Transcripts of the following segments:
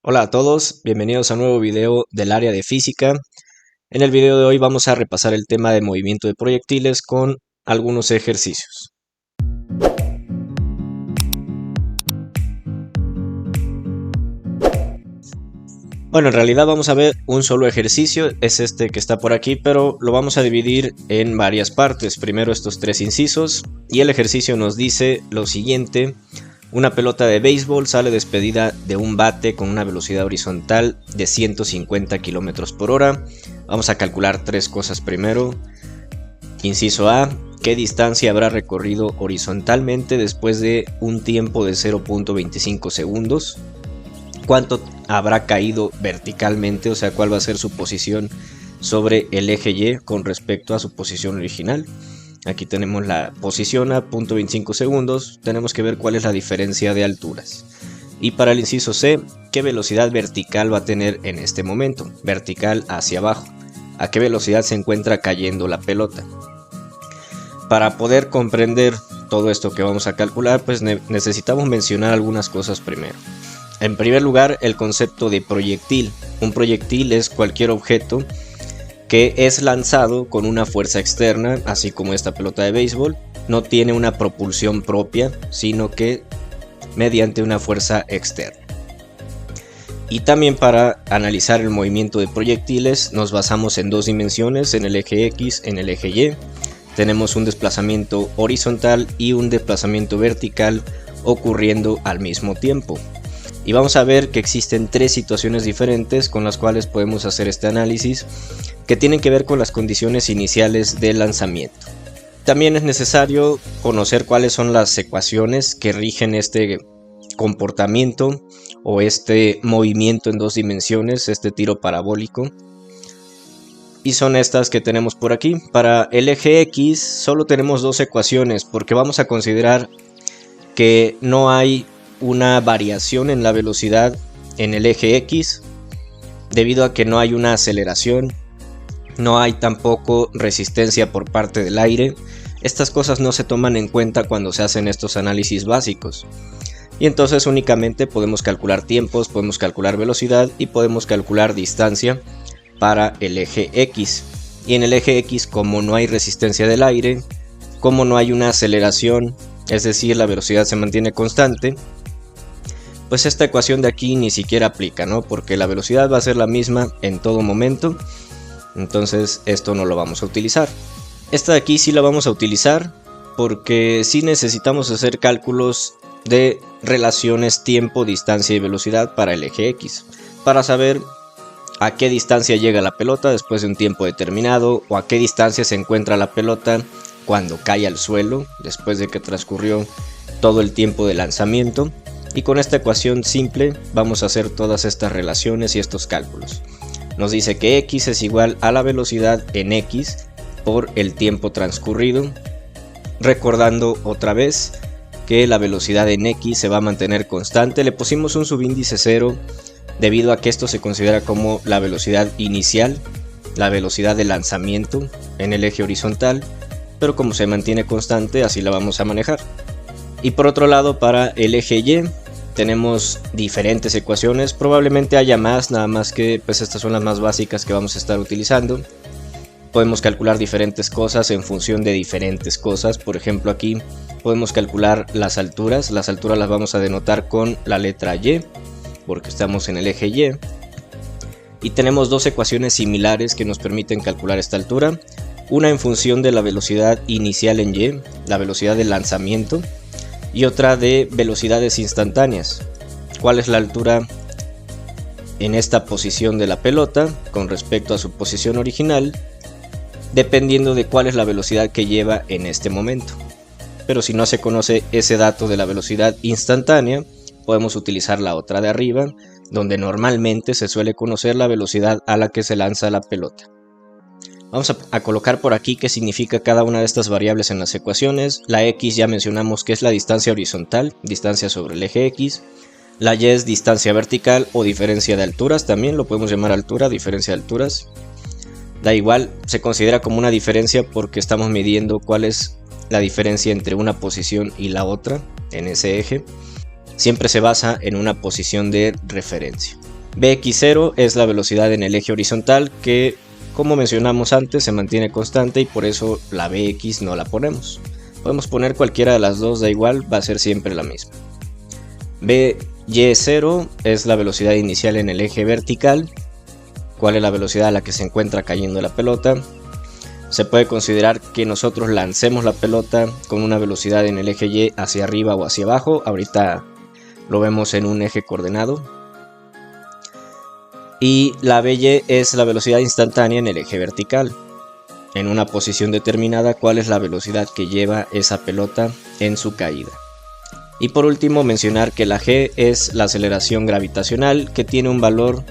Hola a todos, bienvenidos a un nuevo video del área de física. En el video de hoy vamos a repasar el tema de movimiento de proyectiles con algunos ejercicios. Bueno, en realidad vamos a ver un solo ejercicio, es este que está por aquí, pero lo vamos a dividir en varias partes. Primero estos tres incisos y el ejercicio nos dice lo siguiente. Una pelota de béisbol sale despedida de un bate con una velocidad horizontal de 150 km por hora. Vamos a calcular tres cosas primero. Inciso A, ¿qué distancia habrá recorrido horizontalmente después de un tiempo de 0.25 segundos? ¿Cuánto habrá caído verticalmente? O sea, ¿cuál va a ser su posición sobre el eje Y con respecto a su posición original? Aquí tenemos la posición a 0.25 segundos, tenemos que ver cuál es la diferencia de alturas. Y para el inciso C, ¿qué velocidad vertical va a tener en este momento? Vertical hacia abajo. ¿A qué velocidad se encuentra cayendo la pelota? Para poder comprender todo esto que vamos a calcular, pues necesitamos mencionar algunas cosas primero. En primer lugar, el concepto de proyectil. Un proyectil es cualquier objeto que es lanzado con una fuerza externa, así como esta pelota de béisbol. No tiene una propulsión propia, sino que mediante una fuerza externa. Y también para analizar el movimiento de proyectiles nos basamos en dos dimensiones, en el eje X, en el eje Y. Tenemos un desplazamiento horizontal y un desplazamiento vertical ocurriendo al mismo tiempo. Y vamos a ver que existen tres situaciones diferentes con las cuales podemos hacer este análisis, que tienen que ver con las condiciones iniciales del lanzamiento. También es necesario conocer cuáles son las ecuaciones que rigen este comportamiento o este movimiento en dos dimensiones, este tiro parabólico. Y son estas que tenemos por aquí. Para el eje X solo tenemos dos ecuaciones porque vamos a considerar que no hay una variación en la velocidad en el eje X debido a que no hay una aceleración. No hay tampoco resistencia por parte del aire. Estas cosas no se toman en cuenta cuando se hacen estos análisis básicos. Y entonces únicamente podemos calcular tiempos, podemos calcular velocidad y podemos calcular distancia para el eje X. Y en el eje X, como no hay resistencia del aire, como no hay una aceleración, es decir, la velocidad se mantiene constante, pues esta ecuación de aquí ni siquiera aplica, ¿no? Porque la velocidad va a ser la misma en todo momento. Entonces esto no lo vamos a utilizar. Esta de aquí sí la vamos a utilizar porque sí necesitamos hacer cálculos de relaciones tiempo, distancia y velocidad para el eje X, para saber a qué distancia llega la pelota después de un tiempo determinado, o a qué distancia se encuentra la pelota cuando cae al suelo después de que transcurrió todo el tiempo de lanzamiento. Y con esta ecuación simple vamos a hacer todas estas relaciones y estos cálculos. Nos dice que X es igual a la velocidad en X por el tiempo transcurrido, recordando otra vez que la velocidad en X se va a mantener constante. Le pusimos un subíndice 0 debido a que esto se considera como la velocidad inicial, la velocidad de lanzamiento en el eje horizontal, pero como se mantiene constante así la vamos a manejar. Y por otro lado, para el eje Y tenemos diferentes ecuaciones, probablemente haya más, nada más que pues estas son las más básicas que vamos a estar utilizando. Podemos calcular diferentes cosas en función de diferentes cosas. Por ejemplo, aquí podemos calcular las alturas las vamos a denotar con la letra Y, porque estamos en el eje Y. Y tenemos dos ecuaciones similares que nos permiten calcular esta altura. Una en función de la velocidad inicial en Y, la velocidad de lanzamiento, y otra de velocidades instantáneas. ¿Cuál es la altura en esta posición de la pelota con respecto a su posición original? Dependiendo de cuál es la velocidad que lleva en este momento. Pero si no se conoce ese dato de la velocidad instantánea, podemos utilizar la otra de arriba, donde normalmente se suele conocer la velocidad a la que se lanza la pelota. Vamos a colocar por aquí qué significa cada una de estas variables en las ecuaciones. La X ya mencionamos que es la distancia horizontal, distancia sobre el eje X. La Y es distancia vertical o diferencia de alturas, también lo podemos llamar altura, diferencia de alturas. Da igual, se considera como una diferencia porque estamos midiendo cuál es la diferencia entre una posición y la otra en ese eje. Siempre se basa en una posición de referencia. Bx0 es la velocidad en el eje horizontal que, como mencionamos antes, se mantiene constante y por eso la Bx no la ponemos. Podemos poner cualquiera de las dos, da igual, va a ser siempre la misma. By0 es la velocidad inicial en el eje vertical. ¿Cuál es la velocidad a la que se encuentra cayendo la pelota? Se puede considerar que nosotros lancemos la pelota con una velocidad en el eje Y hacia arriba o hacia abajo. Ahorita lo vemos en un eje coordenado. Y la By es la velocidad instantánea en el eje vertical. En una posición determinada, ¿cuál es la velocidad que lleva esa pelota en su caída? Y por último, mencionar que la G es la aceleración gravitacional, que tiene un valor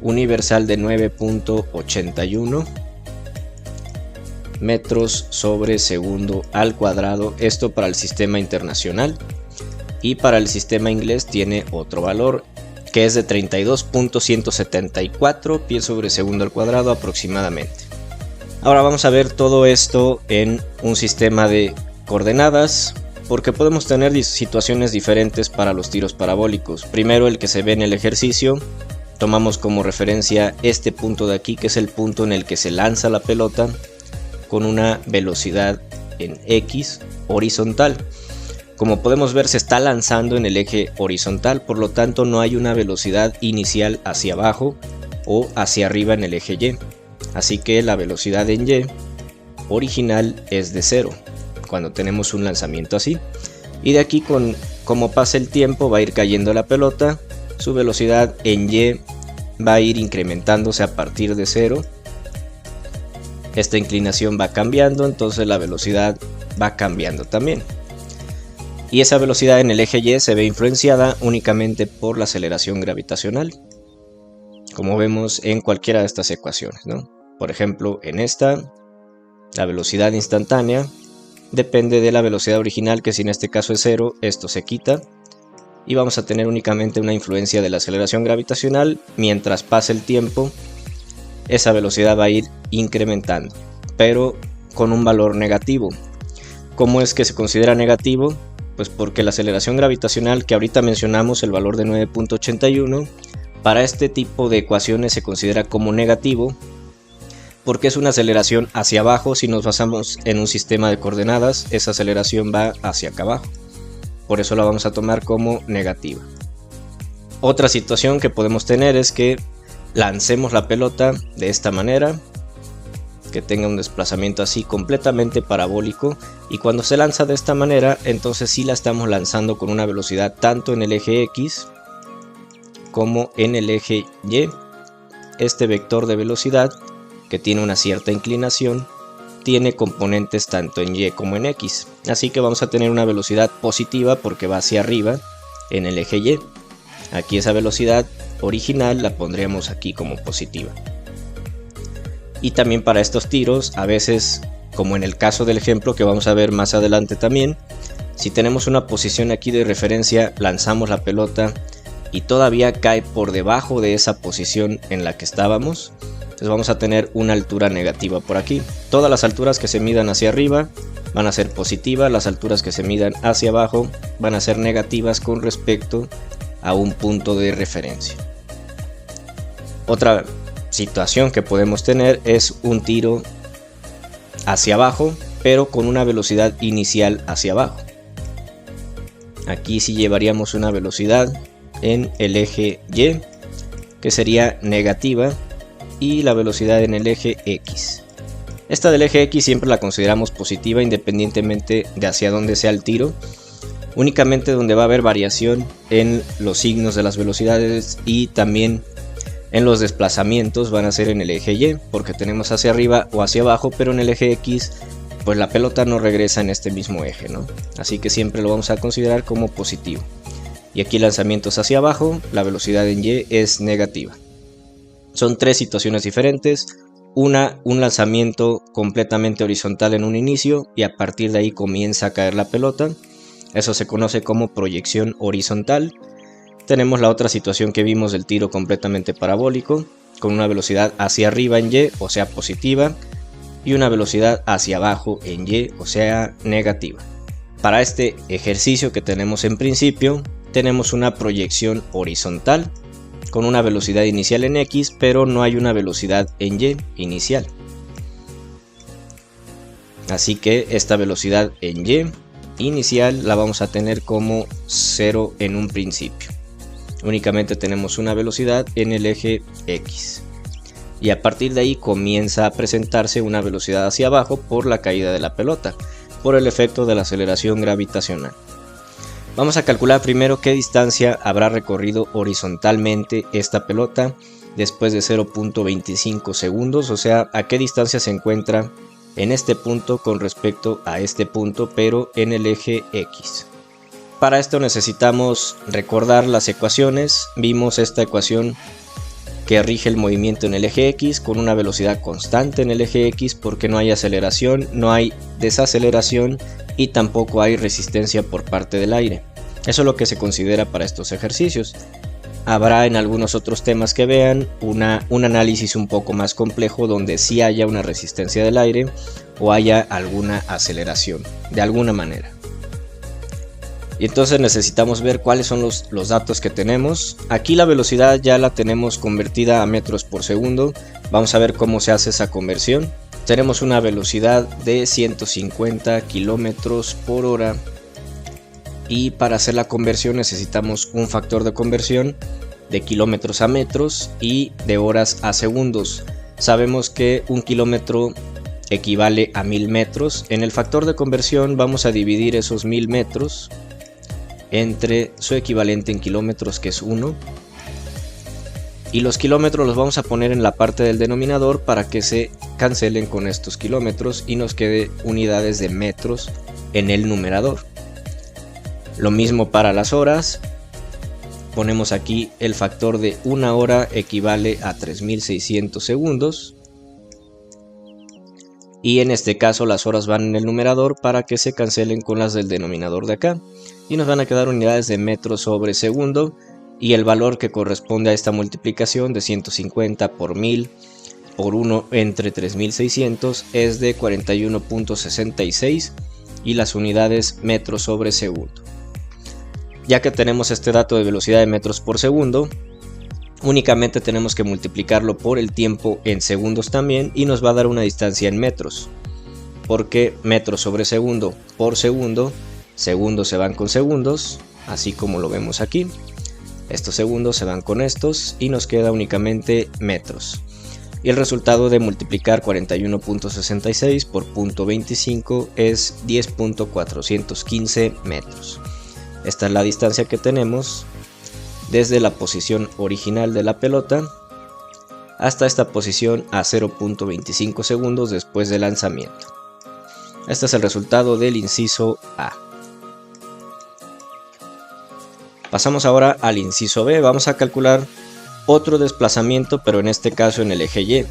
universal de 9.81 metros sobre segundo al cuadrado. Esto para el sistema internacional, y para el sistema inglés tiene otro valor que es de 32.174 pies sobre segundo al cuadrado aproximadamente. Ahora vamos a ver todo esto en un sistema de coordenadas, porque podemos tener situaciones diferentes para los tiros parabólicos. Primero, el que se ve en el ejercicio, tomamos como referencia este punto de aquí, que es el punto en el que se lanza la pelota con una velocidad en X horizontal. Como podemos ver, se está lanzando en el eje horizontal, por lo tanto no hay una velocidad inicial hacia abajo o hacia arriba en el eje Y. Así que la velocidad en Y original es de 0 cuando tenemos un lanzamiento así. Y de aquí, como pasa el tiempo, va a ir cayendo la pelota, su velocidad en Y va a ir incrementándose a partir de 0. Esta inclinación va cambiando, entonces la velocidad va cambiando también. Y esa velocidad en el eje Y se ve influenciada únicamente por la aceleración gravitacional, como vemos en cualquiera de estas ecuaciones, ¿no? Por ejemplo, en esta, la velocidad instantánea depende de la velocidad original, que si en este caso es 0, esto se quita. Y vamos a tener únicamente una influencia de la aceleración gravitacional. Mientras pase el tiempo, esa velocidad va a ir incrementando, pero con un valor negativo. ¿Cómo es que se considera negativo? Pues porque la aceleración gravitacional, que ahorita mencionamos el valor de 9.81, para este tipo de ecuaciones se considera como negativo, porque es una aceleración hacia abajo. Si nos basamos en un sistema de coordenadas, esa aceleración va hacia acá abajo, por eso la vamos a tomar como negativa. Otra situación que podemos tener es que lancemos la pelota de esta manera, que tenga un desplazamiento así completamente parabólico, y cuando se lanza de esta manera, entonces sí la estamos lanzando con una velocidad tanto en el eje X como en el eje Y. Este vector de velocidad, que tiene una cierta inclinación, tiene componentes tanto en Y como en X, así que vamos a tener una velocidad positiva porque va hacia arriba en el eje Y. Aquí esa velocidad original la pondríamos aquí como positiva. Y también para estos tiros, a veces, como en el caso del ejemplo que vamos a ver más adelante también, si tenemos una posición aquí de referencia, lanzamos la pelota y todavía cae por debajo de esa posición en la que estábamos, entonces vamos a tener una altura negativa por aquí. Todas las alturas que se midan hacia arriba van a ser positivas, las alturas que se midan hacia abajo van a ser negativas con respecto a un punto de referencia. Otra situación que podemos tener es un tiro hacia abajo, pero con una velocidad inicial hacia abajo. Aquí sí llevaríamos una velocidad en el eje Y, que sería negativa, y la velocidad en el eje X. Esta del eje X siempre la consideramos positiva independientemente de hacia dónde sea el tiro. Únicamente donde va a haber variación en los signos de las velocidades y también en los desplazamientos van a ser en el eje Y, porque tenemos hacia arriba o hacia abajo, pero en el eje X pues la pelota no regresa en este mismo eje, ¿no? Así que siempre lo vamos a considerar como positivo. Y aquí lanzamientos hacia abajo, la velocidad en Y es negativa. Son tres situaciones diferentes. Un lanzamiento completamente horizontal en un inicio y a partir de ahí comienza a caer la pelota. Eso se conoce como proyección horizontal. Tenemos la otra situación que vimos del tiro completamente parabólico, con una velocidad hacia arriba en Y, o sea positiva, y una velocidad hacia abajo en Y, o sea negativa. Para este ejercicio que tenemos en principio, tenemos una proyección horizontal con una velocidad inicial en X, pero no hay una velocidad en Y inicial. Así que esta velocidad en Y inicial la vamos a tener como 0 en un principio. Únicamente tenemos una velocidad en el eje X. Y a partir de ahí comienza a presentarse una velocidad hacia abajo por la caída de la pelota, por el efecto de la aceleración gravitacional. Vamos a calcular primero qué distancia habrá recorrido horizontalmente esta pelota después de 0.25 segundos, o sea, a qué distancia se encuentra en este punto con respecto a este punto, pero en el eje X. Para esto necesitamos recordar las ecuaciones. Vimos esta ecuación que rige el movimiento en el eje X con una velocidad constante en el eje X porque no hay aceleración, no hay desaceleración y tampoco hay resistencia por parte del aire. Eso es lo que se considera para estos ejercicios. Habrá en algunos otros temas que vean un análisis un poco más complejo donde sí haya una resistencia del aire o haya alguna aceleración de alguna manera. Y entonces necesitamos ver cuáles son los datos que tenemos. Aquí la velocidad ya la tenemos convertida a metros por segundo. Vamos a ver cómo se hace esa conversión. Tenemos una velocidad de 150 kilómetros por hora. Y para hacer la conversión necesitamos un factor de conversión de kilómetros a metros y de horas a segundos. Sabemos que un kilómetro equivale a 1000 metros. En el factor de conversión vamos a dividir esos 1000 metros entre su equivalente en kilómetros, que es 1, y los kilómetros los vamos a poner en la parte del denominador para que se cancelen con estos kilómetros y nos quede unidades de metros en el numerador. Lo mismo para las horas. Ponemos aquí el factor de una hora equivale a 3600 segundos. Y en este caso las horas van en el numerador para que se cancelen con las del denominador de acá. Y nos van a quedar unidades de metros sobre segundo. Y el valor que corresponde a esta multiplicación de 150 por 1000 por 1 entre 3600 es de 41.66 y las unidades metros sobre segundo. Ya que tenemos este dato de velocidad de metros por segundo, únicamente tenemos que multiplicarlo por el tiempo en segundos también y nos va a dar una distancia en metros. Porque metros sobre segundo por segundo, segundos se van con segundos, así como lo vemos aquí. Estos segundos se van con estos y nos queda únicamente metros. Y el resultado de multiplicar 41.66 por 0.25 es 10.415 metros. Esta es la distancia que tenemos desde la posición original de la pelota hasta esta posición a 0.25 segundos después del lanzamiento. Este es el resultado del inciso A. Pasamos ahora al inciso B. Vamos a calcular otro desplazamiento, pero en este caso en el eje Y.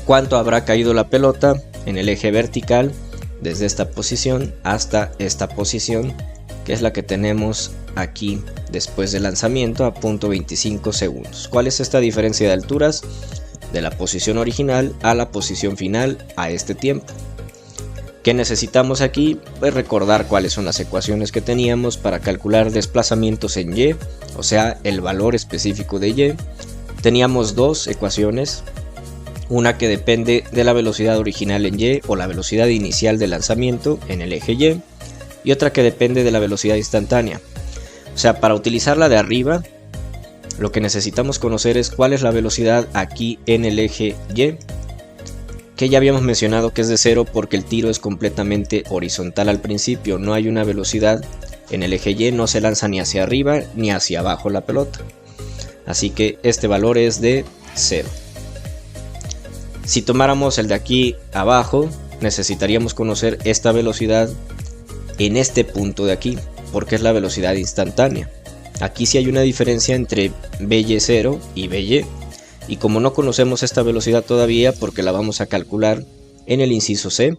¿Cuánto habrá caído la pelota en el eje vertical desde esta posición hasta esta posición, que es la que tenemos aquí después del lanzamiento a 0.25 segundos? ¿Cuál es esta diferencia de alturas de la posición original a la posición final a este tiempo? ¿Qué necesitamos aquí? Pues recordar cuáles son las ecuaciones que teníamos para calcular desplazamientos en Y, o sea, el valor específico de Y. Teníamos dos ecuaciones, una que depende de la velocidad original en Y o la velocidad inicial de lanzamiento en el eje y otra que depende de la velocidad instantánea. O sea, para utilizar la de arriba, lo que necesitamos conocer es cuál es la velocidad aquí en el eje Y, que ya habíamos mencionado que es de 0 porque el tiro es completamente horizontal al principio, no hay una velocidad en el eje Y, no se lanza ni hacia arriba ni hacia abajo la pelota. Así que este valor es de 0. Si tomáramos el de aquí abajo, necesitaríamos conocer esta velocidad en este punto de aquí, porque es la velocidad instantánea. Aquí sí hay una diferencia entre BY0 y BY, y como no conocemos esta velocidad todavía porque la vamos a calcular en el inciso C,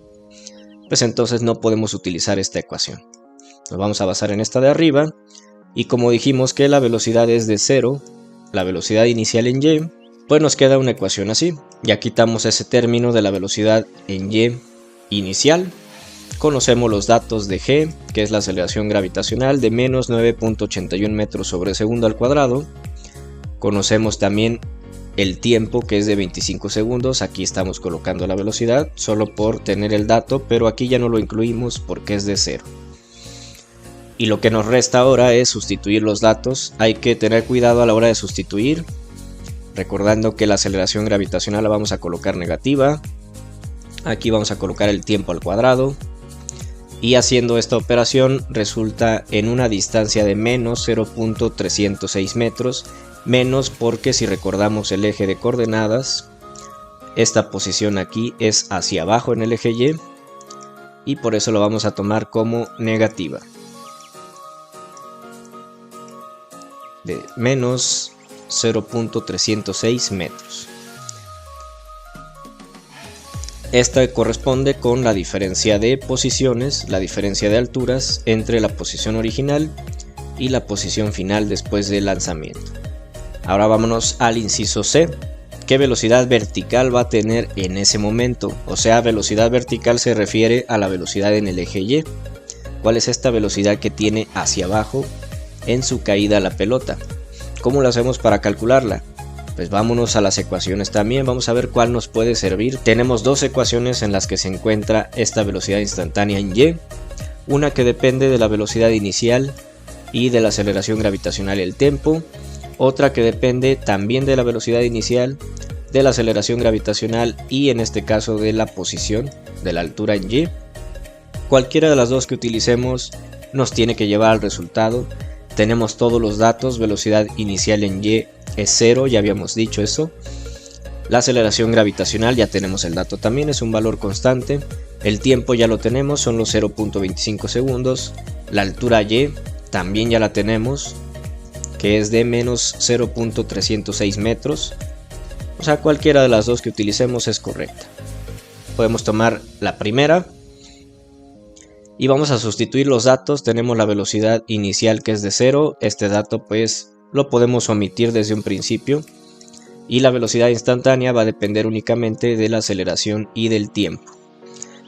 pues entonces no podemos utilizar esta ecuación. Nos vamos a basar en esta de arriba, y como dijimos que la velocidad es de 0, la velocidad inicial en Y, pues nos queda una ecuación así. Ya quitamos ese término de la velocidad en Y inicial. Conocemos los datos de G, que es la aceleración gravitacional de menos 9.81 metros sobre segundo al cuadrado. Conocemos también el tiempo, que es de 25 segundos. Aquí estamos colocando la velocidad solo por tener el dato, pero aquí ya no lo incluimos porque es de 0. Y lo que nos resta ahora es sustituir los datos. Hay que tener cuidado a la hora de sustituir, recordando que la aceleración gravitacional la vamos a colocar negativa. Aquí vamos a colocar el tiempo al cuadrado. Y haciendo esta operación resulta en una distancia de menos 0.306 metros. Menos porque si recordamos el eje de coordenadas, esta posición aquí es hacia abajo en el eje Y. Y por eso lo vamos a tomar como negativa. De menos 0.306 metros. Esta corresponde con la diferencia de posiciones, la diferencia de alturas entre la posición original y la posición final después del lanzamiento. Ahora vámonos al inciso C. ¿Qué velocidad vertical va a tener en ese momento? O sea, velocidad vertical se refiere a la velocidad en el eje Y. ¿Cuál es esta velocidad que tiene hacia abajo en su caída a la pelota? ¿Cómo lo hacemos para calcularla? Pues vámonos a las ecuaciones también, vamos a ver cuál nos puede servir. Tenemos dos ecuaciones en las que se encuentra esta velocidad instantánea en Y. Una que depende de la velocidad inicial y de la aceleración gravitacional y el tiempo. Otra que depende también de la velocidad inicial, de la aceleración gravitacional y en este caso de la posición, de la altura en Y. Cualquiera de las dos que utilicemos nos tiene que llevar al resultado. Tenemos todos los datos, velocidad inicial en Y es 0, ya habíamos dicho eso. La aceleración gravitacional ya tenemos el dato también, es un valor constante. El tiempo ya lo tenemos, son los 0.25 segundos. La altura Y también ya la tenemos, que es de menos 0.306 metros. O sea, cualquiera de las dos que utilicemos es correcta. Podemos tomar la primera. Y vamos a sustituir los datos. Tenemos la velocidad inicial que es de 0. Este dato pues lo podemos omitir desde un principio. Y la velocidad instantánea va a depender únicamente de la aceleración y del tiempo.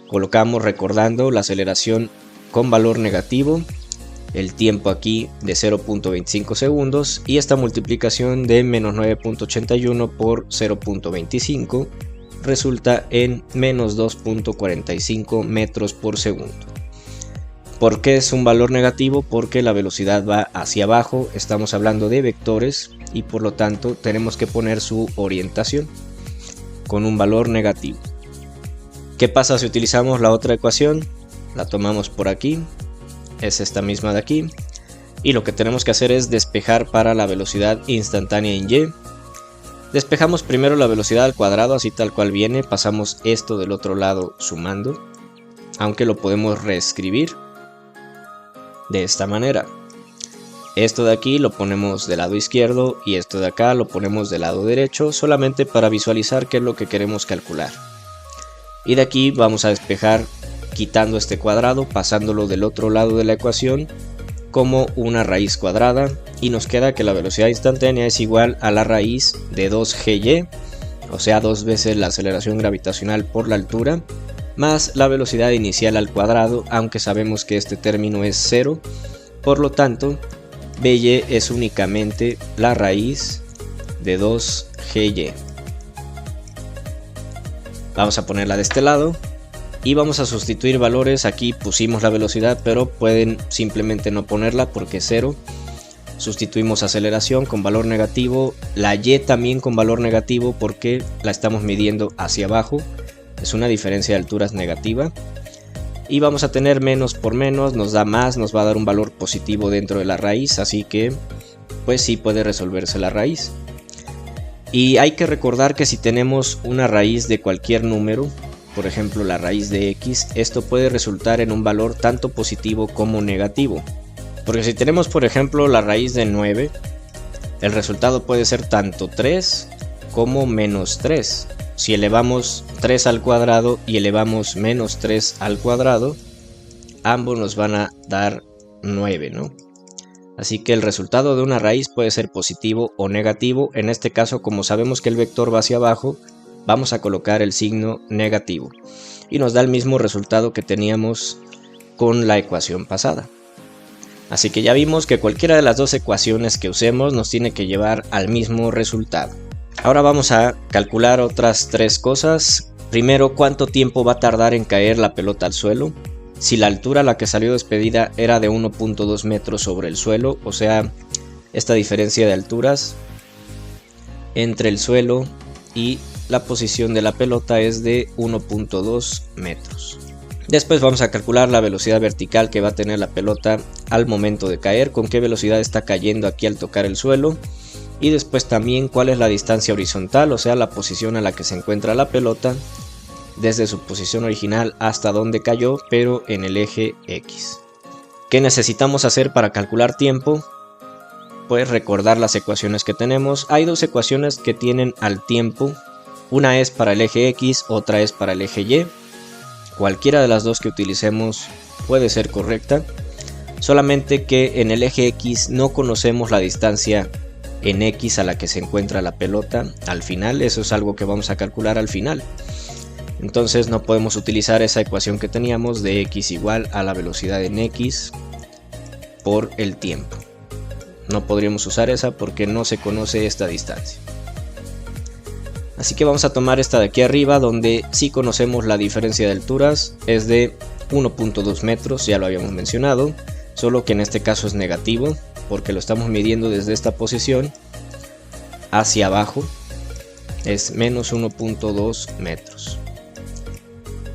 Colocamos, recordando, la aceleración con valor negativo. El tiempo aquí de 0.25 segundos. Y esta multiplicación de menos 9.81 por 0.25 resulta en menos 2.45 metros por segundo. ¿Por qué es un valor negativo? Porque la velocidad va hacia abajo, estamos hablando de vectores y por lo tanto tenemos que poner su orientación con un valor negativo. ¿Qué pasa si utilizamos la otra ecuación? La tomamos por aquí, es esta misma de aquí, y lo que tenemos que hacer es despejar para la velocidad instantánea en Y. Despejamos primero la velocidad al cuadrado, así tal cual viene, pasamos esto del otro lado sumando, aunque lo podemos reescribir de esta manera. Esto de aquí lo ponemos del lado izquierdo y esto de acá lo ponemos del lado derecho, solamente para visualizar qué es lo que queremos calcular. Y de aquí vamos a despejar quitando este cuadrado, pasándolo del otro lado de la ecuación como una raíz cuadrada, y nos queda que la velocidad instantánea es igual a la raíz de 2GY, o sea 2 veces la aceleración gravitacional por la altura, más la velocidad inicial al cuadrado, aunque sabemos que este término es 0, por lo tanto BY es únicamente la raíz de 2GY. Vamos a ponerla de este lado y vamos a sustituir valores. Aquí pusimos la velocidad, pero pueden simplemente no ponerla porque es 0. Sustituimos aceleración con valor negativo, la Y también con valor negativo porque la estamos midiendo hacia abajo. Es una diferencia de alturas negativa. Y vamos a tener menos por menos, nos da más, nos va a dar un valor positivo dentro de la raíz, así que pues sí puede resolverse la raíz. Y hay que recordar que si tenemos una raíz de cualquier número, por ejemplo la raíz de x, esto puede resultar en un valor tanto positivo como negativo. Porque si tenemos por ejemplo la raíz de 9, el resultado puede ser tanto 3 como menos 3. Si elevamos 3 al cuadrado y elevamos menos 3 al cuadrado, ambos nos van a dar 9, ¿no? Así que el resultado de una raíz puede ser positivo o negativo. En este caso, como sabemos que el vector va hacia abajo, vamos a colocar el signo negativo. Y nos da el mismo resultado que teníamos con la ecuación pasada. Así que ya vimos que cualquiera de las dos ecuaciones que usemos nos tiene que llevar al mismo resultado. Ahora vamos a calcular otras tres cosas. Primero, ¿cuánto tiempo va a tardar en caer la pelota al suelo? Si la altura a la que salió despedida era de 1.2 metros sobre el suelo, o sea, esta diferencia de alturas entre el suelo y la posición de la pelota es de 1.2 metros. Después vamos a calcular la velocidad vertical que va a tener la pelota al momento de caer, con qué velocidad está cayendo aquí al tocar el suelo. Y después también cuál es la distancia horizontal, o sea, la posición a la que se encuentra la pelota desde su posición original hasta donde cayó, pero en el eje X. ¿Qué necesitamos hacer para calcular tiempo? Pues recordar las ecuaciones que tenemos. Hay dos ecuaciones que tienen al tiempo. Una es para el eje X, otra es para el eje Y. Cualquiera de las dos que utilicemos puede ser correcta, solamente que en el eje X no conocemos la distancia en X a la que se encuentra la pelota al final. Eso es algo que vamos a calcular al final. Entonces no podemos utilizar esa ecuación que teníamos de X igual a la velocidad en X por el tiempo. No podríamos usar esa porque no se conoce esta distancia. Así que vamos a tomar esta de aquí arriba, donde sí conocemos la diferencia de alturas, es de 1.2 metros, ya lo habíamos mencionado, solo que en este caso es negativo, porque lo estamos midiendo desde esta posición hacia abajo, es menos 1.2 metros.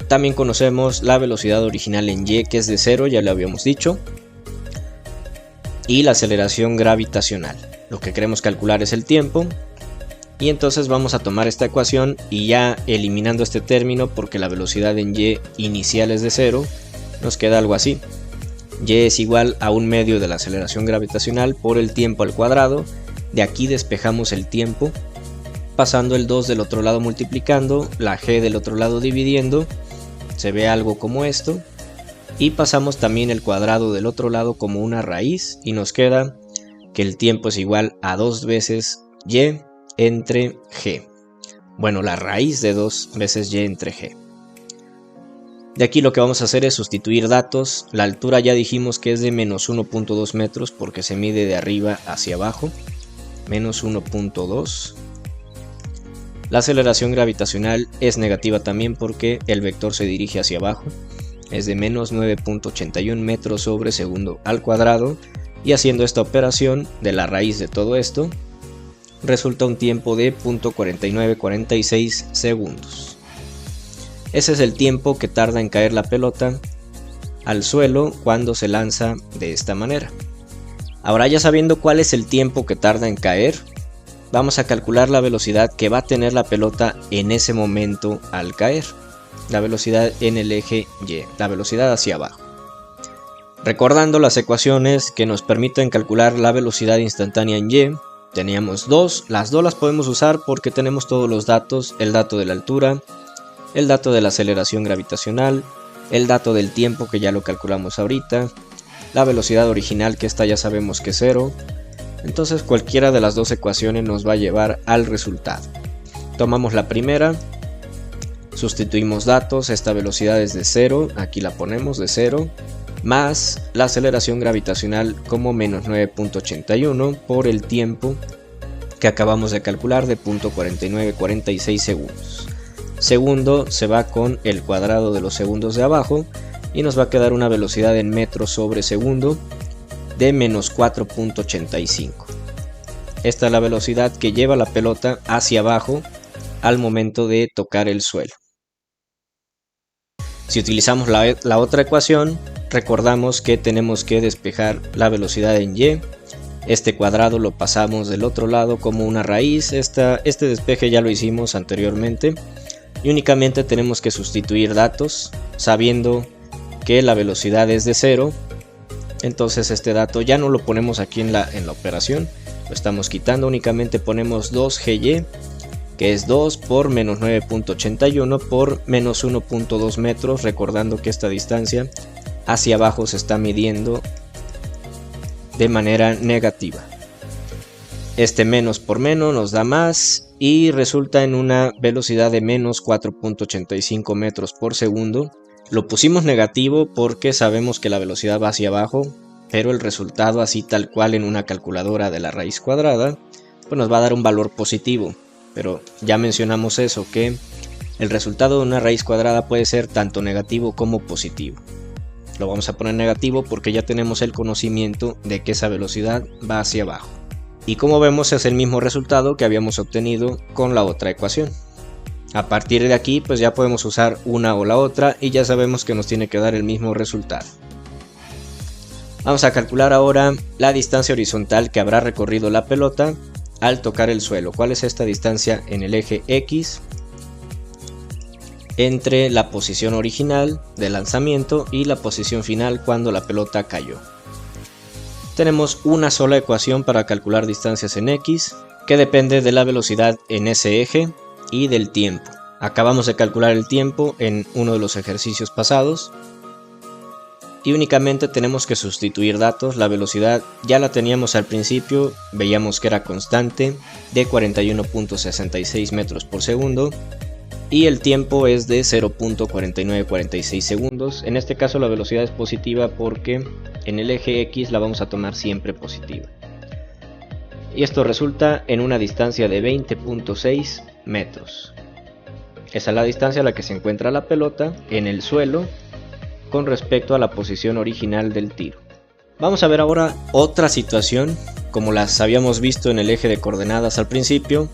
También conocemos la velocidad original en Y, que es de 0, ya lo habíamos dicho, y la aceleración gravitacional. Lo que queremos calcular es el tiempo. Y entonces vamos a tomar esta ecuación y ya eliminando este término, porque la velocidad en Y inicial es de 0, nos queda algo así. Y es igual a 1/2 de la aceleración gravitacional por el tiempo al cuadrado. De aquí despejamos el tiempo, pasando el 2 del otro lado multiplicando, la G del otro lado dividiendo, se ve algo como esto. Y pasamos también el cuadrado del otro lado como una raíz y nos queda que el tiempo es igual a 2 veces Y entre G. Bueno, la raíz de 2 veces Y entre G. De aquí lo que vamos a hacer es sustituir datos. La altura ya dijimos que es de menos 1.2 metros porque se mide de arriba hacia abajo. Menos 1.2. La aceleración gravitacional es negativa también porque el vector se dirige hacia abajo. Es de menos 9.81 metros sobre segundo al cuadrado. Y haciendo esta operación de la raíz de todo esto, resulta un tiempo de 0.4946 segundos. Ese es el tiempo que tarda en caer la pelota al suelo cuando se lanza de esta manera. Ahora, ya sabiendo cuál es el tiempo que tarda en caer, vamos a calcular la velocidad que va a tener la pelota en ese momento al caer. La velocidad en el eje Y, la velocidad hacia abajo. Recordando las ecuaciones que nos permiten calcular la velocidad instantánea en Y, teníamos dos, las dos las podemos usar porque tenemos todos los datos, el dato de la altura, el dato de la aceleración gravitacional, el dato del tiempo que ya lo calculamos ahorita, la velocidad original que esta ya sabemos que es 0, entonces cualquiera de las dos ecuaciones nos va a llevar al resultado. Tomamos la primera, sustituimos datos, esta velocidad es de 0, aquí la ponemos de 0, más la aceleración gravitacional como menos 9.81 por el tiempo que acabamos de calcular de 0.4946 segundos. Segundo se va con el cuadrado de los segundos de abajo y nos va a quedar una velocidad en metros sobre segundo de menos 4.85. Esta es la velocidad que lleva la pelota hacia abajo al momento de tocar el suelo. Si utilizamos la otra ecuación, recordamos que tenemos que despejar la velocidad en Y. Este cuadrado lo pasamos del otro lado como una raíz. Este despeje ya lo hicimos anteriormente. Y únicamente tenemos que sustituir datos, sabiendo que la velocidad es de 0. Entonces este dato ya no lo ponemos aquí en la operación. Lo estamos quitando, únicamente ponemos 2GY, que es 2 por menos 9.81 por menos 1.2 metros, recordando que esta distancia hacia abajo se está midiendo de manera negativa. Este menos por menos nos da más y resulta en una velocidad de menos 4.85 metros por segundo. Lo pusimos negativo porque sabemos que la velocidad va hacia abajo pero el resultado así tal cual en una calculadora de la raíz cuadrada, pues nos va a dar un valor positivo. Pero ya mencionamos eso, que el resultado de una raíz cuadrada puede ser tanto negativo como positivo. Lo vamos a poner negativo porque ya tenemos el conocimiento de que esa velocidad va hacia abajo. Y como vemos es el mismo resultado que habíamos obtenido con la otra ecuación. A partir de aquí pues ya podemos usar una o la otra y ya sabemos que nos tiene que dar el mismo resultado. Vamos a calcular ahora la distancia horizontal que habrá recorrido la pelota al tocar el suelo. ¿Cuál es esta distancia en el eje X entre la posición original de lanzamiento y la posición final cuando la pelota cayó? Tenemos una sola ecuación para calcular distancias en X, que depende de la velocidad en ese eje y del tiempo. Acabamos de calcular el tiempo en uno de los ejercicios pasados y únicamente tenemos que sustituir datos. La velocidad ya la teníamos al principio, veíamos que era constante de 41.66 metros por segundo y el tiempo es de 0.4946 segundos. En este caso la velocidad es positiva porque en el eje X la vamos a tomar siempre positiva. Y esto resulta en una distancia de 20.6 metros. Esa es la distancia a la que se encuentra la pelota en el suelo con respecto a la posición original del tiro. Vamos a ver ahora otra situación como las habíamos visto en el eje de coordenadas al principio.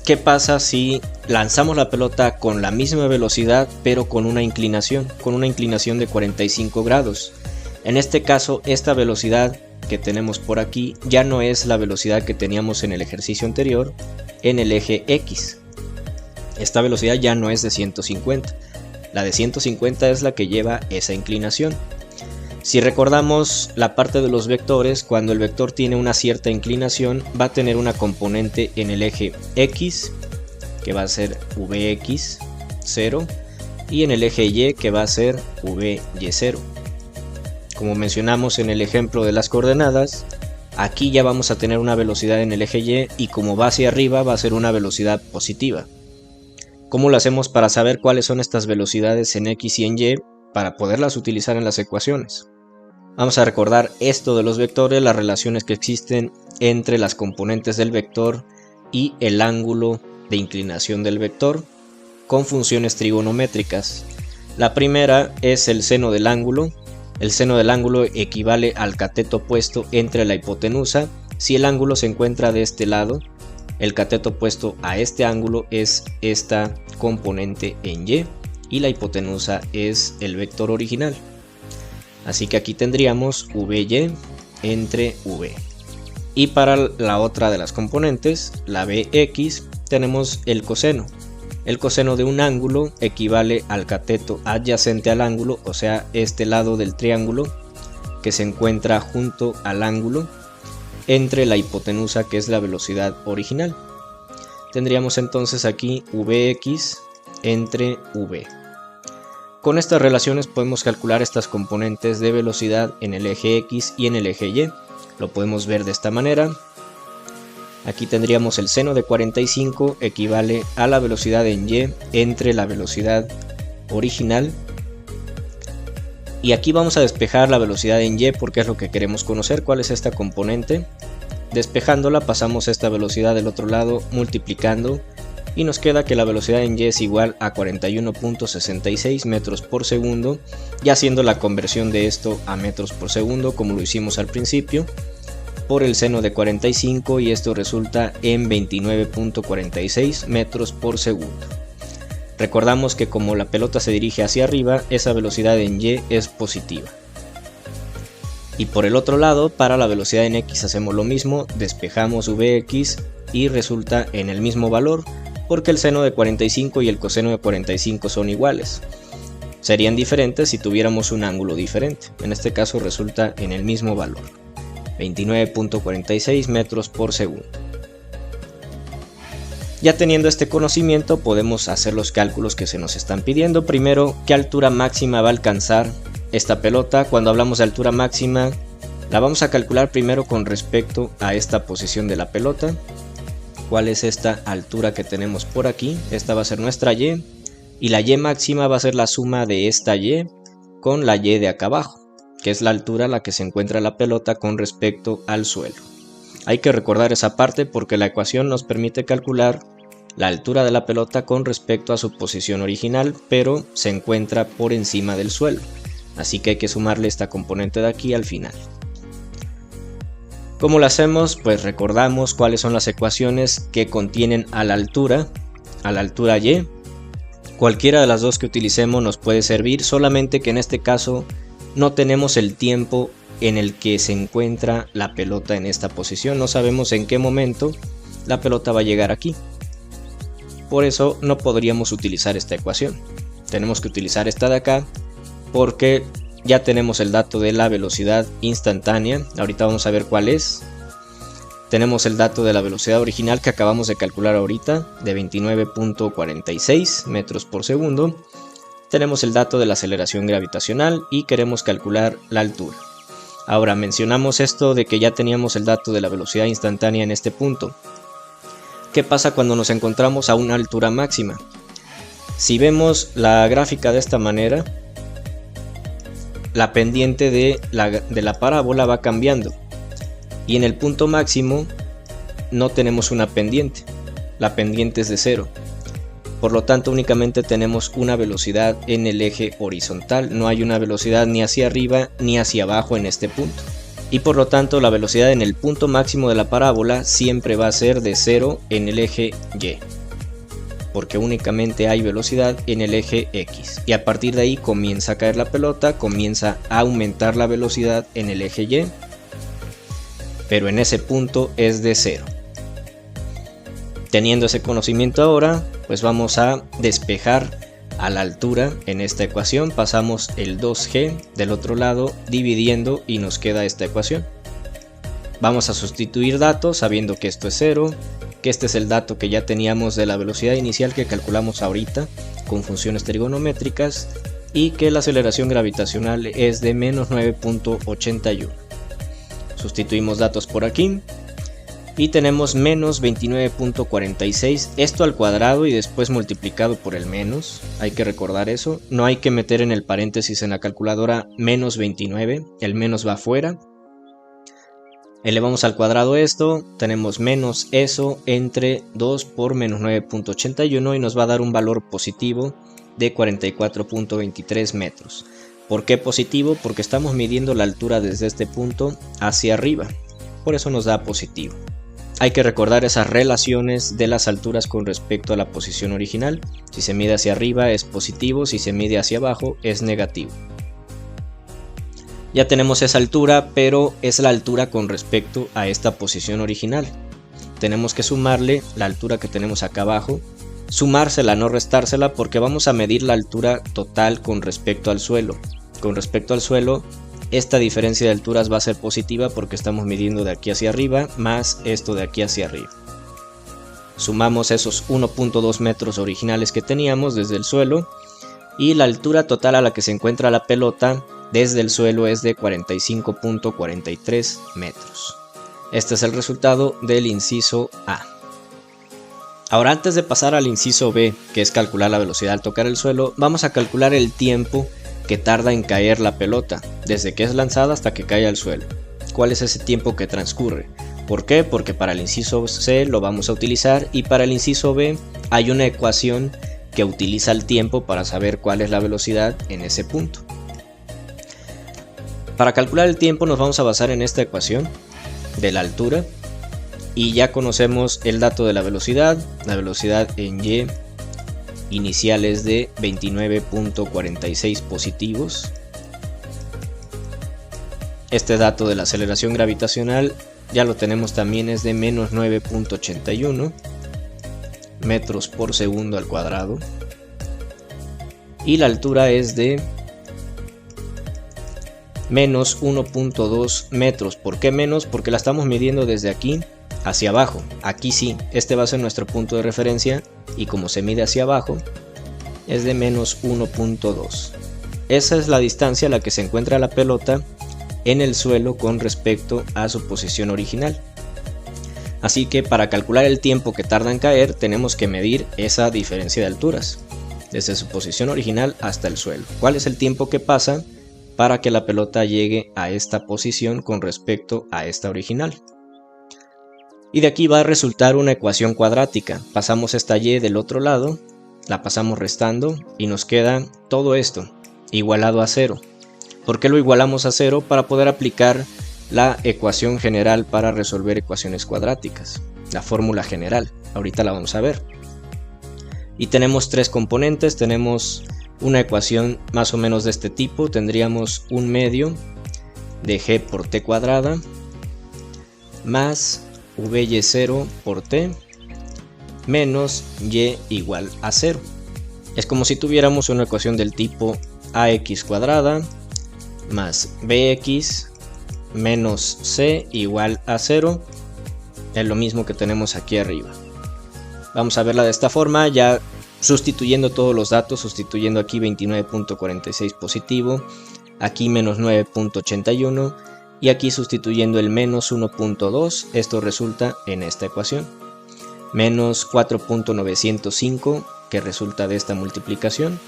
¿Qué pasa si lanzamos la pelota con la misma velocidad pero con una inclinación de 45 grados? En este caso esta velocidad que tenemos por aquí ya no es la velocidad que teníamos en el ejercicio anterior en el eje X. Esta velocidad ya no es de 150. La de 150 es la que lleva esa inclinación. Si recordamos la parte de los vectores, cuando el vector tiene una cierta inclinación va a tener una componente en el eje X que va a ser Vx 0 y en el eje Y que va a ser Vy0. Como mencionamos en el ejemplo de las coordenadas, aquí ya vamos a tener una velocidad en el eje Y y como va hacia arriba va a ser una velocidad positiva. ¿Cómo lo hacemos para saber cuáles son estas velocidades en X y en Y para poderlas utilizar en las ecuaciones? Vamos a recordar esto de los vectores, las relaciones que existen entre las componentes del vector y el ángulo de inclinación del vector con funciones trigonométricas. La primera es el seno del ángulo. El seno del ángulo equivale al cateto opuesto entre la hipotenusa. Si el ángulo se encuentra de este lado, el cateto opuesto a este ángulo es esta componente en Y y la hipotenusa es el vector original. Así que aquí tendríamos Vy entre V. Y para la otra de las componentes, la Bx, tenemos el coseno. El coseno de un ángulo equivale al cateto adyacente al ángulo, o sea, este lado del triángulo que se encuentra junto al ángulo, entre la hipotenusa que es la velocidad original. Tendríamos entonces aquí Vx entre V. Con estas relaciones podemos calcular estas componentes de velocidad en el eje X y en el eje Y. Lo podemos ver de esta manera. Aquí tendríamos el seno de 45 equivale a la velocidad en Y entre la velocidad original. Y aquí vamos a despejar la velocidad en Y porque es lo que queremos conocer, cuál es esta componente. Despejándola pasamos esta velocidad del otro lado multiplicando y nos queda que la velocidad en Y es igual a 41.66 metros por segundo, ya haciendo la conversión de esto a metros por segundo como lo hicimos al principio, por el seno de 45 y esto resulta en 29.46 metros por segundo. Recordamos que como la pelota se dirige hacia arriba, esa velocidad en Y es positiva. Y por el otro lado, para la velocidad en X hacemos lo mismo, despejamos Vx y resulta en el mismo valor, porque el seno de 45 y el coseno de 45 son iguales. Serían diferentes si tuviéramos un ángulo diferente. En este caso resulta en el mismo valor, 29.46 metros por segundo. Ya teniendo este conocimiento podemos hacer los cálculos que se nos están pidiendo. Primero, ¿qué altura máxima va a alcanzar esta pelota? Cuando hablamos de altura máxima, la vamos a calcular primero con respecto a esta posición de la pelota. ¿Cuál es esta altura que tenemos por aquí? Esta va a ser nuestra Y, y la Y máxima va a ser la suma de esta Y con la Y de acá abajo. que es la altura a la que se encuentra la pelota con respecto al suelo. Hay que recordar esa parte porque la ecuación nos permite calcular la altura de la pelota con respecto a su posición original, pero se encuentra por encima del suelo. Así que hay que sumarle esta componente de aquí al final. ¿Cómo lo hacemos? Pues recordamos cuáles son las ecuaciones que contienen a la altura y. Cualquiera de las dos que utilicemos nos puede servir, solamente que en este caso no tenemos el tiempo en el que se encuentra la pelota en esta posición. No sabemos en qué momento la pelota va a llegar aquí. Por eso no podríamos utilizar esta ecuación. Tenemos que utilizar esta de acá porque ya tenemos el dato de la velocidad instantánea. Ahorita vamos a ver cuál es. Tenemos el dato de la velocidad original que acabamos de calcular ahorita, de 29.46 metros por segundo. Tenemos el dato de la aceleración gravitacional y queremos calcular la altura. Ahora mencionamos esto de que ya teníamos el dato de la velocidad instantánea en este punto. ¿Qué pasa cuando nos encontramos a una altura máxima? Si vemos la gráfica de esta manera, la pendiente de la parábola va cambiando. Y en el punto máximo no tenemos una pendiente. La pendiente es de 0. Por lo tanto únicamente tenemos una velocidad en el eje horizontal. No hay una velocidad ni hacia arriba ni hacia abajo en este punto. Y por lo tanto la velocidad en el punto máximo de la parábola siempre va a ser de 0 en el eje Y, porque únicamente hay velocidad en el eje X, y a partir de ahí comienza a caer la pelota, comienza a aumentar la velocidad en el eje Y, pero en ese punto es de 0. Teniendo ese conocimiento ahora, pues vamos a despejar a la altura en esta ecuación. Pasamos el 2g del otro lado dividiendo y nos queda esta ecuación. Vamos a sustituir datos sabiendo que esto es 0, que este es el dato que ya teníamos de la velocidad inicial que calculamos ahorita con funciones trigonométricas, y que la aceleración gravitacional es de menos 9.81. Sustituimos datos por aquí y tenemos menos 29.46, esto al cuadrado y después multiplicado por el menos. Hay que recordar eso, no hay que meter en el paréntesis en la calculadora menos 29, el menos va afuera. Elevamos al cuadrado esto, tenemos menos eso entre 2 por menos 9.81 y nos va a dar un valor positivo de 44.23 metros. ¿Por qué positivo? Porque estamos midiendo la altura desde este punto hacia arriba, por eso nos da positivo. Hay que recordar esas relaciones de las alturas con respecto a la posición original. Si se mide hacia arriba es positivo, si se mide hacia abajo es negativo. Ya tenemos esa altura, pero es la altura con respecto a esta posición original. Tenemos que sumarle la altura que tenemos acá abajo, sumársela, no restársela, porque vamos a medir la altura total con respecto al suelo. Con respecto al suelo, esta diferencia de alturas va a ser positiva porque estamos midiendo de aquí hacia arriba más esto de aquí hacia arriba. Sumamos esos 1.2 metros originales que teníamos desde el suelo y la altura total a la que se encuentra la pelota desde el suelo es de 45.43 metros. Este es el resultado del inciso A. Ahora, antes de pasar al inciso B, que es calcular la velocidad al tocar el suelo, vamos a calcular el tiempo que tarda en caer la pelota, desde que es lanzada hasta que cae al suelo. ¿Cuál es ese tiempo que transcurre? ¿Por qué? Porque para el inciso C lo vamos a utilizar y para el inciso B hay una ecuación que utiliza el tiempo para saber cuál es la velocidad en ese punto. Para calcular el tiempo nos vamos a basar en esta ecuación de la altura y ya conocemos el dato de la velocidad en Y inicial es de 29.46 positivos. Este dato de la aceleración gravitacional ya lo tenemos también, es de menos 9.81 metros por segundo al cuadrado. Y la altura es de menos 1.2 metros. ¿Por qué menos? Porque la estamos midiendo desde aquí hacia abajo. Aquí sí, este va a ser nuestro punto de referencia y como se mide hacia abajo es de menos 1.2. Esa es la distancia a la que se encuentra la pelota en el suelo con respecto a su posición original. Así que para calcular el tiempo que tarda en caer tenemos que medir esa diferencia de alturas desde su posición original hasta el suelo. ¿Cuál es el tiempo que pasa para que la pelota llegue a esta posición con respecto a esta original. Y de aquí va a resultar una ecuación cuadrática. Pasamos esta y del otro lado, la pasamos restando y nos queda todo esto igualado a 0. ¿Por qué lo igualamos a 0? Para poder aplicar la ecuación general para resolver ecuaciones cuadráticas, la fórmula general. Ahorita la vamos a ver. Y tenemos tres componentes. Tenemos una ecuación más o menos de este tipo. Tendríamos un medio de g por t cuadrada más vy0 por t menos y igual a 0. Es como si tuviéramos una ecuación del tipo ax cuadrada más bx menos c igual a 0. Es lo mismo que tenemos aquí arriba. Vamos a verla de esta forma, ya sustituyendo todos los datos, sustituyendo aquí 29.46 positivo, aquí menos 9.81 y aquí sustituyendo el menos 1.2, esto resulta en esta ecuación. Menos 4.905 que resulta de esta multiplicación.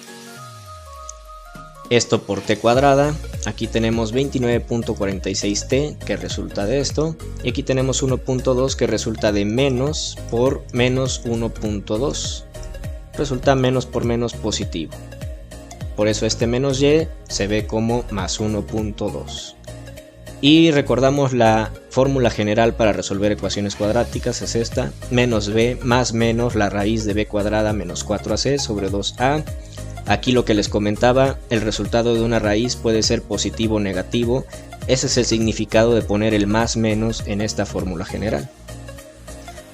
Esto por t cuadrada, aquí tenemos 29.46t que resulta de esto, y aquí tenemos 1.2 que resulta de menos por menos 1.2, resulta menos por menos positivo, por eso este menos y se ve como más 1.2. Y recordamos la fórmula general para resolver ecuaciones cuadráticas es esta, menos b más menos la raíz de b cuadrada menos 4ac sobre 2a. Aquí lo que les comentaba, el resultado de una raíz puede ser positivo o negativo. Ese es el significado de poner el más menos en esta fórmula general.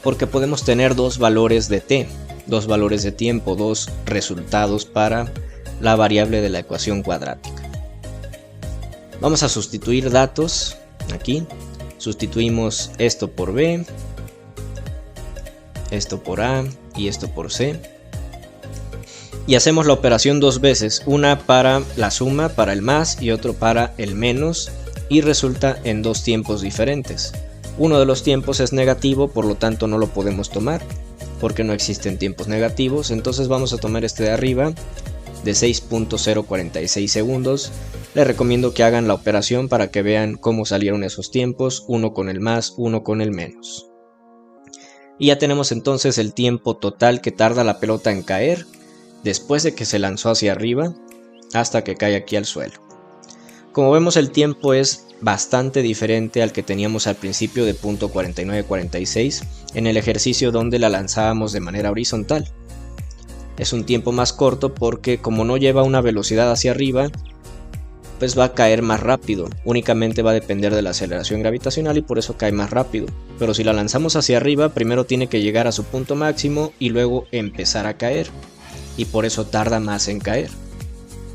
Porque podemos tener dos valores de t, dos valores de tiempo, dos resultados para la variable de la ecuación cuadrática. Vamos a sustituir datos aquí. Sustituimos esto por b, esto por a y esto por c. Y hacemos la operación dos veces, una para la suma, para el más, y otro para el menos, y resulta en dos tiempos diferentes. Uno de los tiempos es negativo, por lo tanto no lo podemos tomar, porque no existen tiempos negativos. Entonces vamos a tomar este de arriba, de 6.046 segundos. Les recomiendo que hagan la operación para que vean cómo salieron esos tiempos, uno con el más, uno con el menos. Y ya tenemos entonces el tiempo total que tarda la pelota en caer, después de que se lanzó hacia arriba hasta que cae aquí al suelo. Como vemos, el tiempo es bastante diferente al que teníamos al principio de .4946 en el ejercicio donde la lanzábamos de manera horizontal. Es un tiempo más corto porque como no lleva una velocidad hacia arriba, pues va a caer más rápido, únicamente va a depender de la aceleración gravitacional y por eso cae más rápido. Pero si la lanzamos hacia arriba, primero tiene que llegar a su punto máximo y luego empezar a caer, y por eso tarda más en caer.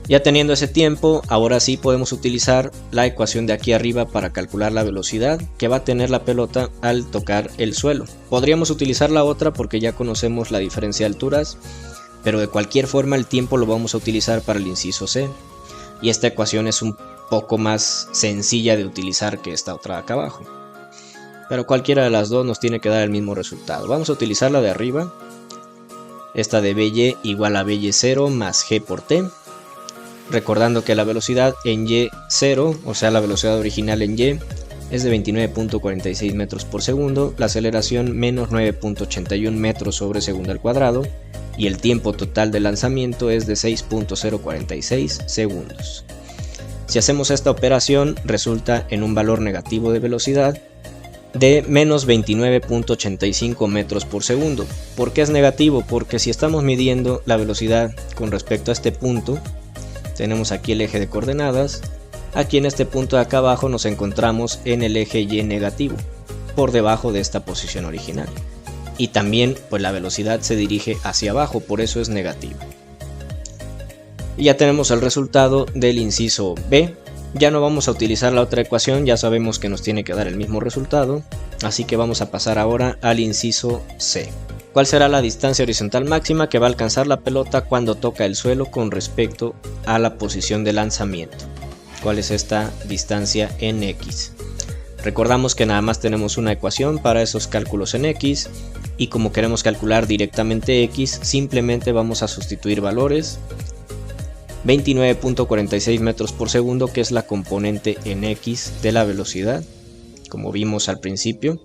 Ya teniendo ese tiempo, ahora sí podemos utilizar la ecuación de aquí arriba para calcular la velocidad que va a tener la pelota al tocar el suelo. Podríamos utilizar la otra porque ya conocemos la diferencia de alturas, pero de cualquier forma el tiempo lo vamos a utilizar para el inciso C. Y esta ecuación es un poco más sencilla de utilizar que esta otra de acá abajo. Pero cualquiera de las dos nos tiene que dar el mismo resultado. Vamos a utilizar la de arriba. Esta de by igual a by0 más g por t. Recordando que la velocidad en y0, o sea la velocidad original en y, es de 29.46 metros por segundo. La aceleración menos 9.81 metros sobre segundo al cuadrado. Y el tiempo total de lanzamiento es de 6.046 segundos. Si hacemos esta operación, resulta en un valor negativo de velocidad de menos 29.85 metros por segundo. ¿Por qué es negativo? Porque si estamos midiendo la velocidad con respecto a este punto, tenemos aquí el eje de coordenadas, aquí en este punto de acá abajo nos encontramos en el eje y negativo, por debajo de esta posición original. Y también pues la velocidad se dirige hacia abajo, por eso es negativa. Y ya tenemos el resultado del inciso B. Ya no vamos a utilizar la otra ecuación, ya sabemos que nos tiene que dar el mismo resultado, así que vamos a pasar ahora al inciso C. ¿Cuál será la distancia horizontal máxima que va a alcanzar la pelota cuando toca el suelo con respecto a la posición de lanzamiento? ¿Cuál es esta distancia en X? Recordamos que nada más tenemos una ecuación para esos cálculos en X, y como queremos calcular directamente X, simplemente vamos a sustituir valores. 29.46 metros por segundo, que es la componente en X de la velocidad, como vimos al principio,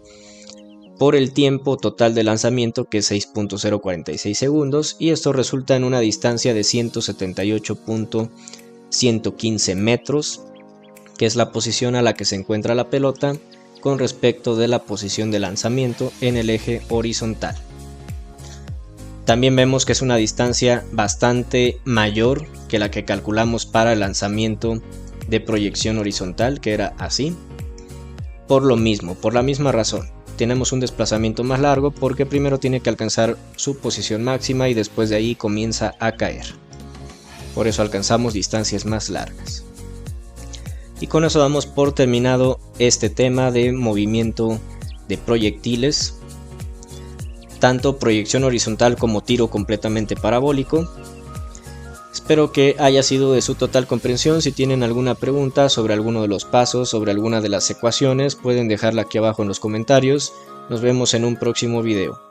por el tiempo total de lanzamiento, que es 6.046 segundos, y esto resulta en una distancia de 178.115 metros, que es la posición a la que se encuentra la pelota con respecto de la posición de lanzamiento en el eje horizontal. También vemos que es una distancia bastante mayor que la que calculamos para el lanzamiento de proyección horizontal, que era así. Por lo mismo, por la misma razón, tenemos un desplazamiento más largo porque primero tiene que alcanzar su posición máxima y después de ahí comienza a caer. Por eso alcanzamos distancias más largas. Y con eso damos por terminado este tema de movimiento de proyectiles, tanto proyección horizontal como tiro completamente parabólico. Espero que haya sido de su total comprensión. Si tienen alguna pregunta sobre alguno de los pasos, sobre alguna de las ecuaciones, pueden dejarla aquí abajo en los comentarios. Nos vemos en un próximo video.